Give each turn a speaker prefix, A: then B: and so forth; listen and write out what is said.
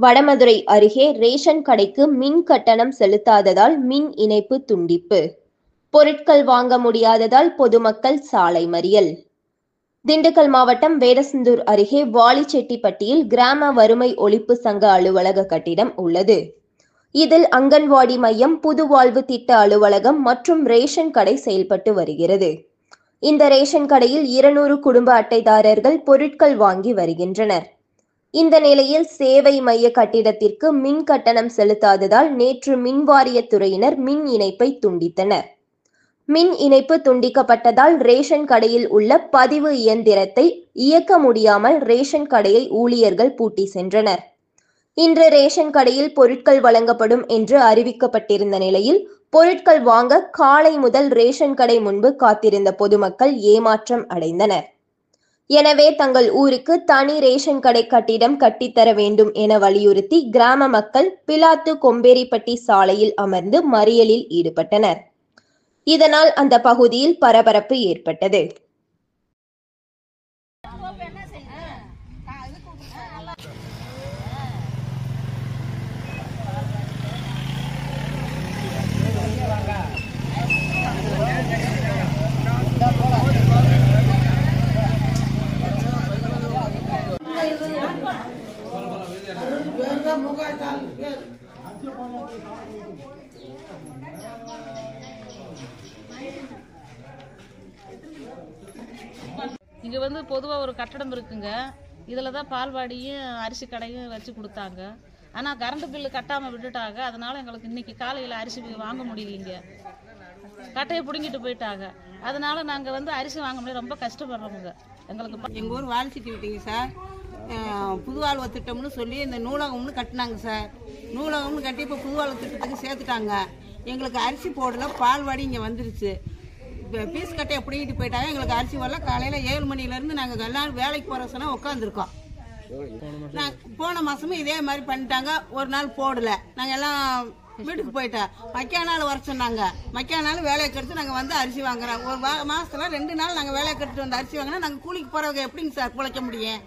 A: வடமதுரை அருகே ரேஷன் கடைக்கு மின் கட்டணம் செலுத்தாததால் மின் இணைப்பு துண்டிப்பு. பொருட்கள் வாங்க முடியாததால் பொதுமக்கள் சாலை மறியல். திண்டுக்கல் மாவட்டம் வேடசந்தூர் அருகே வாலிச்செட்டிப்பட்டியில் கிராம வறுமை ஒழிப்பு சங்க அலுவலக கட்டிடம் உள்ளது. இதில் அங்கன்வாடி மையம், புதுவாழ்வு திட்ட அலுவலகம் மற்றும் ரேஷன் கடை செயல்பட்டு வருகிறது. இந்த ரேஷன் கடையில் 200 குடும்ப அட்டைதாரர்கள் பொருட்கள் வாங்கி வருகின்றனர். இந்த நிலையில் சேவை மைய கட்டிடத்திற்கு மின் கட்டணம் செலுத்தாததால் நேற்று மின்வாரியத்துறையினர் மின் இணைப்பை துண்டித்தனர். மின் இணைப்பு துண்டிக்கப்பட்டதால் ரேஷன் கடையில் உள்ள பதிவு இயந்திரத்தை இயக்க முடியாமல் ரேஷன் கடையை ஊழியர்கள் பூட்டி சென்றனர். இன்று ரேஷன் கடையில் பொருட்கள் வழங்கப்படும் என்று அறிவிக்கப்பட்டிருந்த நிலையில் பொருட்கள் வாங்க காலை முதல் ரேஷன் கடை முன்பு காத்திருந்த பொதுமக்கள் ஏமாற்றம் அடைந்தனர். எனவே தங்கள் ஊருக்கு தனி ரேஷன் கடை கட்டிடம் கட்டித்தர வேண்டும் என வலியுறுத்தி கிராம மக்கள் பிலாத்து கொம்பேரிப்பட்டி சாலையில் அமர்ந்து மறியலில் ஈடுபட்டனர். இதனால் அந்த பகுதியில் பரபரப்பு ஏற்பட்டது.
B: இங்க வந்து பொதுவா ஒரு கட்டடம் இருக்குங்க. இதுல தான் பால்வாடியும் அரிசி கடையும் வச்சு கொடுத்தாங்க. ஆனா கரண்ட் பில்லு கட்டாம விட்டுட்டாங்க. அதனால எங்களுக்கு இன்னைக்கு காலையில அரிசி வாங்க முடியலைங்க. கட்டையை பிடுங்கிட்டு போயிட்டாங்க. அதனால நாங்க வந்து அரிசி வாங்க முடியாது, ரொம்ப கஷ்டப்படுறோமுங்க.
C: எங்கள் ஊர் வாலிச்சிட்டி விட்டீங்க சார். புதுவாழ்வு திட்டம்னு சொல்லி இந்த நூலகம்னு கட்டினாங்க சார். நூலகம்னு கட்டி இப்போ புதுவாழ்வு திட்டத்துக்கு சேர்த்துட்டாங்க. எங்களுக்கு அரிசி போடல, பால்வாடி இங்கே வந்துருச்சு. இப்போ பீஸ் கட்டையை பிடிக்கிட்டு போயிட்டாங்க. எங்களுக்கு அரிசி வரல. காலையில் 7 மணிலேருந்து நாங்கள் எல்லாரும் வேலைக்கு போகிற சொன்னால் உட்காந்துருக்கோம். போன மாதமும் இதே மாதிரி பண்ணிட்டாங்க. ஒரு நாள் போடலை. நாங்கள் எல்லாம் வீட்டுக்கு போயிட்டோம். மக்கியா நாள் வர சொன்னாங்க. மக்கியா நாள் வேலையை கெடுத்து நாங்கள் வந்து அரிசி வாங்குறோம். ஒரு மாதத்துல 2 நாள் நாங்கள் வேலையை கெடுத்து வந்து அரிசி வாங்கினா நாங்கள் கூலிக்கு போகிறவங்க எப்படிங்க சார் பிழைக்க முடியும்?